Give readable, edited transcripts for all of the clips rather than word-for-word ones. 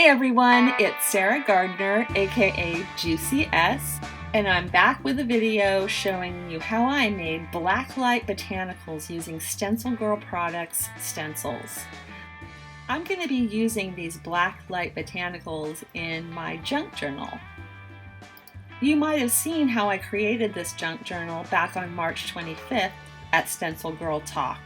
Hey everyone, it's Sarah Gardner, aka Juicy S, and I'm back with a video showing you how I made Blacklight Botanicals using StencilGirl products stencils. I'm going to be using these Blacklight Botanicals in my junk journal. You might have seen how I created this junk journal back on March 25th at StencilGirl Talk.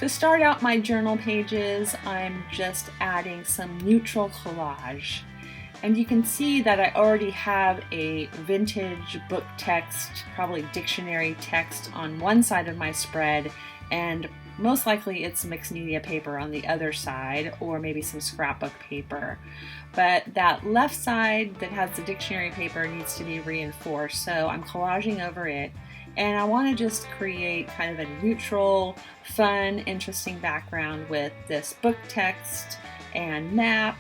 To start out my journal pages, I'm just adding some neutral collage. And you can see that I already have a vintage book text, probably dictionary text on one side of my spread, and most likely it's mixed media paper on the other side, or maybe some scrapbook paper. But that left side that has the dictionary paper needs to be reinforced, so I'm collaging over it. And I want to just create kind of a neutral, fun, interesting background with this book text and map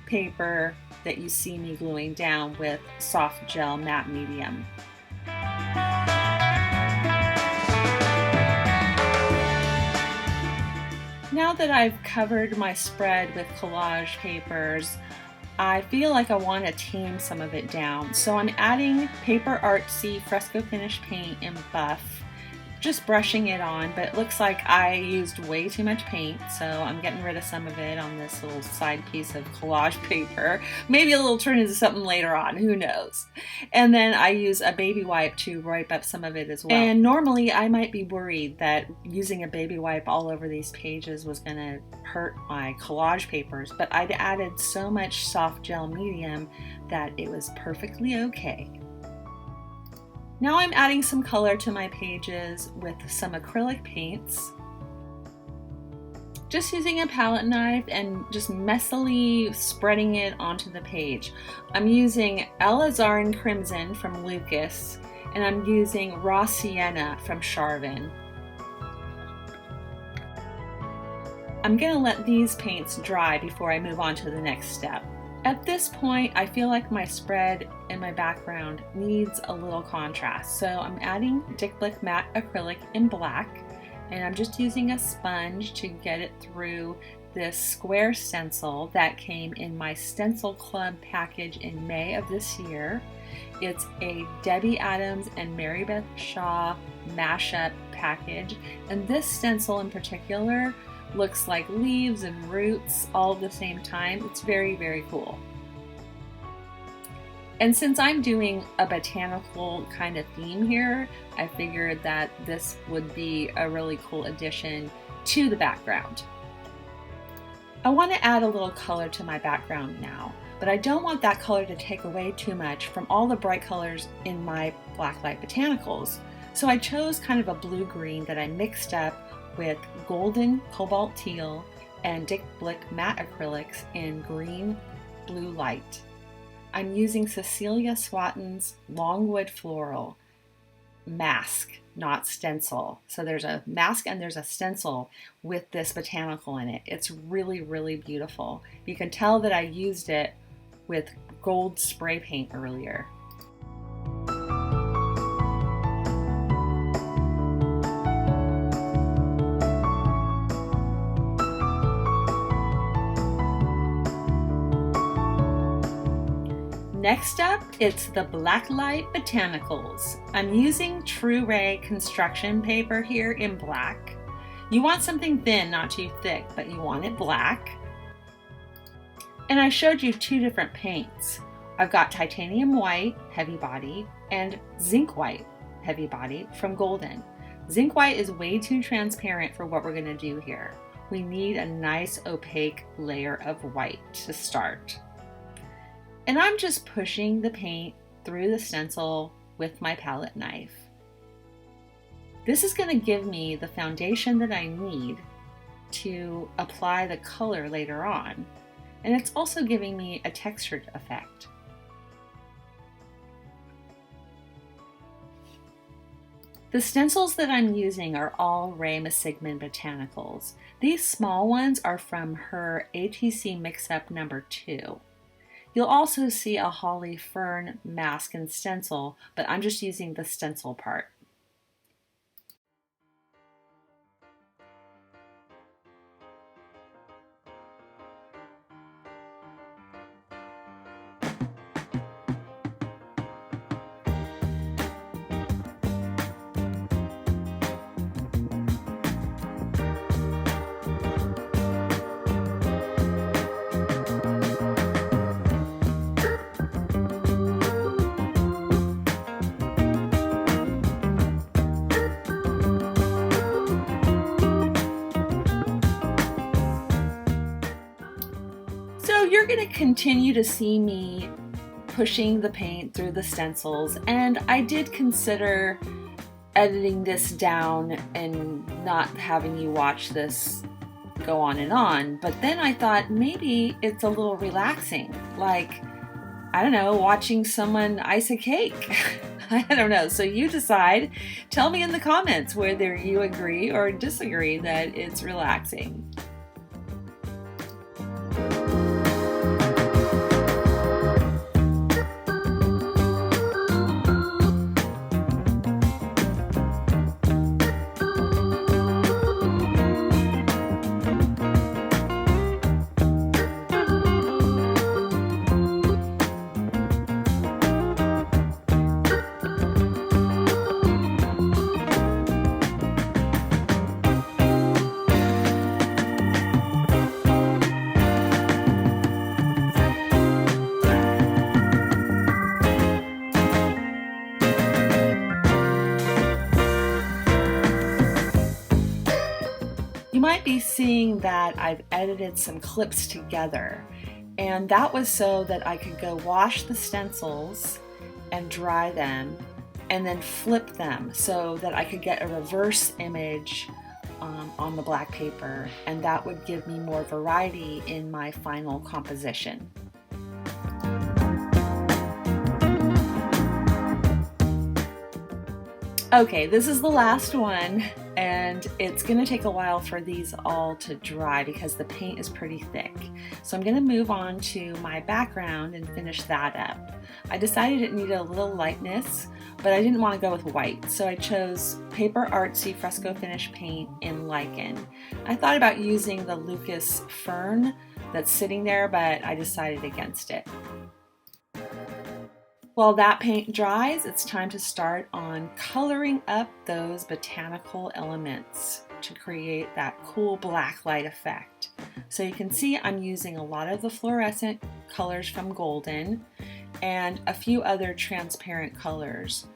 paper that you see me gluing down with soft gel matte medium. Now that I've covered my spread with collage papers, I feel like I want to tame some of it down. So I'm adding Paper Artsy Fresco Finish paint in buff, just brushing it on, but it looks like I used way too much paint, so I'm getting rid of some of it on this little side piece of collage paper. Maybe it'll turn into something later on, who knows. And then I use a baby wipe to wipe up some of it as well. And normally I might be worried that using a baby wipe all over these pages was going to hurt my collage papers, but I'd added so much soft gel medium that it was perfectly okay. Now I'm adding some color to my pages with some acrylic paints. Just using a palette knife and just messily spreading it onto the page. I'm using Alizarin Crimson from Lucas, and I'm using Raw Sienna from Charvin. I'm going to let these paints dry before I move on to the next step. At this point, I feel like my spread and my background needs a little contrast. So I'm adding Dick Blick Matte Acrylic in black, and I'm just using a sponge to get it through this square stencil that came in my Stencil Club package in May of this year. It's a Debbie Adams and Mary Beth Shaw mashup package, and this stencil in particular looks like leaves and roots all at the same time. It's very, very cool. And since I'm doing a botanical kind of theme here, I figured that this would be a really cool addition to the background. I want to add a little color to my background now, but I don't want that color to take away too much from all the bright colors in my Blacklight Botanicals. So I chose kind of a blue-green that I mixed up with golden cobalt teal and Dick Blick matte acrylics in green blue light. I'm using Cecilia Swatton's Longwood floral mask, not stencil. So there's a mask and there's a stencil with this botanical in it. It's really, really beautiful. You can tell that I used it with gold spray paint earlier. Next up, it's the Blacklight Botanicals. I'm using True Ray construction paper here in black. You want something thin, not too thick, but you want it black. And I showed you two different paints. I've got titanium white, heavy body, and zinc white, heavy body from Golden. Zinc white is way too transparent for what we're going to do here. We need a nice opaque layer of white to start. And I'm just pushing the paint through the stencil with my palette knife. This is going to give me the foundation that I need to apply the color later on. And it's also giving me a textured effect. The stencils that I'm using are all Ray Missigman Botanicals. These small ones are from her ATC MIxup number 2. You'll also see a Holly Fern mask and stencil, but I'm just using the stencil part. you're going to continue to see me pushing the paint through the stencils, and I did consider editing this down and not having you watch this go on, but then I thought maybe it's a little relaxing, like, I don't know, watching someone ice a cake. I don't know, so you decide. Tell me in the comments whether you agree or disagree that it's relaxing. You might be seeing that I've edited some clips together, and that was so that I could go wash the stencils and dry them and then flip them so that I could get a reverse image on the black paper, and that would give me more variety in my final composition. Okay, this is the last one, and it's going to take a while for these all to dry because the paint is pretty thick. So I'm going to move on to my background and finish that up. I decided it needed a little lightness, but I didn't want to go with white, so I chose Paper Artsy Fresco Finish paint in Lichen. I thought about using the Lucas Fern that's sitting there, but I decided against it. While that paint dries, it's time to start on coloring up those botanical elements to create that cool black light effect. So you can see I'm using a lot of the fluorescent colors from Golden and a few other transparent colors.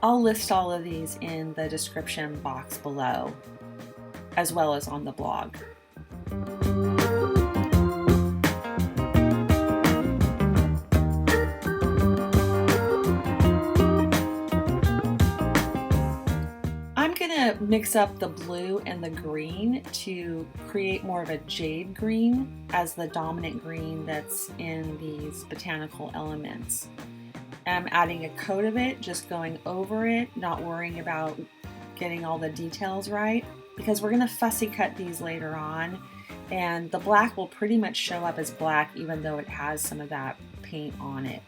I'll list all of these in the description box below, as well as on the blog. Mix up the blue and the green to create more of a jade green as the dominant green that's in these botanical elements. I'm adding a coat of it, just going over it, not worrying about getting all the details right, because we're going to fussy cut these later on, and the black will pretty much show up as black even though it has some of that paint on it.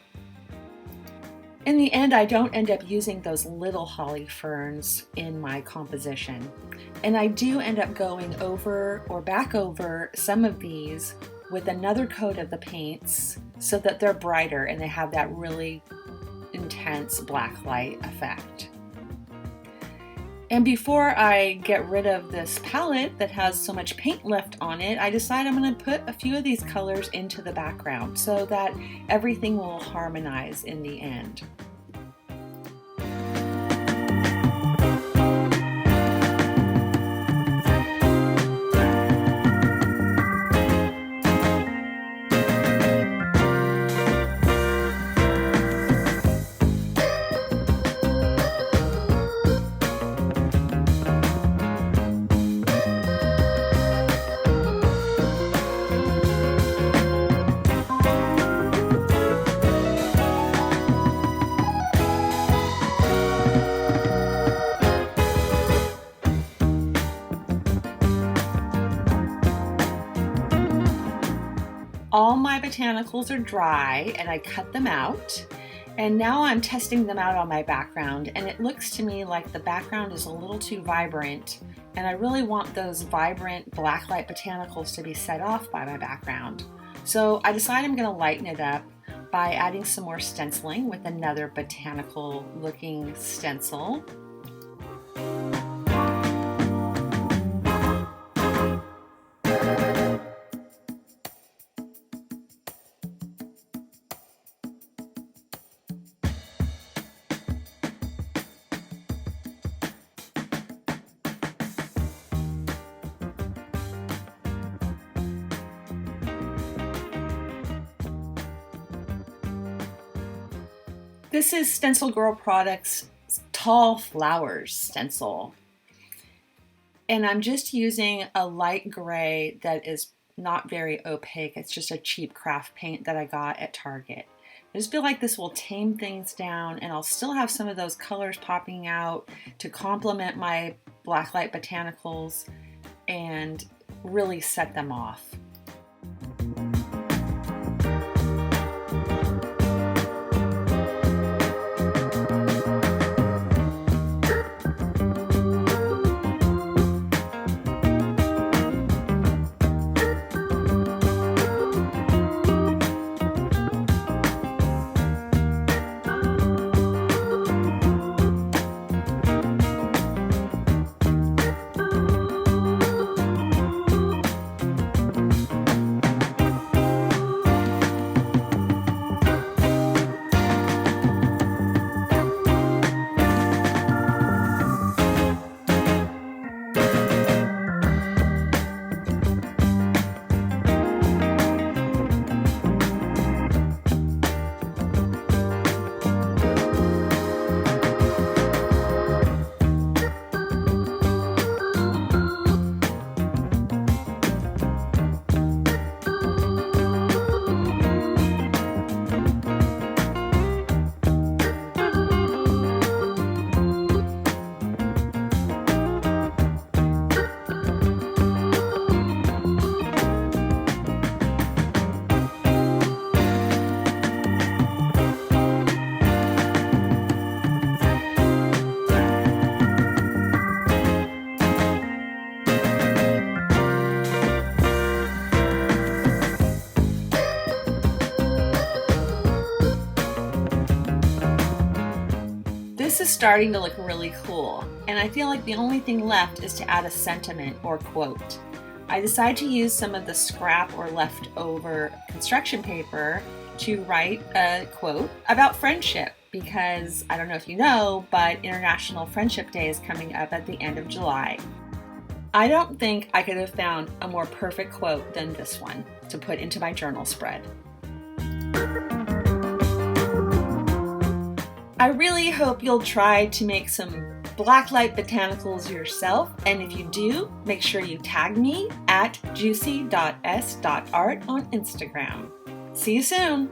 In the end, I don't end up using those little holly ferns in my composition. And I do end up going over or back over some of these with another coat of the paints so that they're brighter and they have that really intense black light effect. And before I get rid of this palette that has so much paint left on it, I decide I'm going to put a few of these colors into the background so that everything will harmonize in the end. All my botanicals are dry and I cut them out, and now I'm testing them out on my background, and it looks to me like the background is a little too vibrant, and I really want those vibrant blacklight botanicals to be set off by my background. So I decide I'm going to lighten it up by adding some more stenciling with another botanical looking stencil. This is StencilGirl Products Tall Flowers stencil. And I'm just using a light gray that is not very opaque. It's just a cheap craft paint that I got at Target. I just feel like this will tame things down, and I'll still have some of those colors popping out to complement my Blacklight Botanicals and really set them off. This is starting to look really cool, and I feel like the only thing left is to add a sentiment or quote. I decided to use some of the scrap or leftover construction paper to write a quote about friendship, because I don't know if you know, but International Friendship Day is coming up at the end of July. I don't think I could have found a more perfect quote than this one to put into my journal spread. I really hope you'll try to make some Blacklight Botanicals yourself, and if you do, make sure you tag me at juicy.s.art on Instagram. See you soon!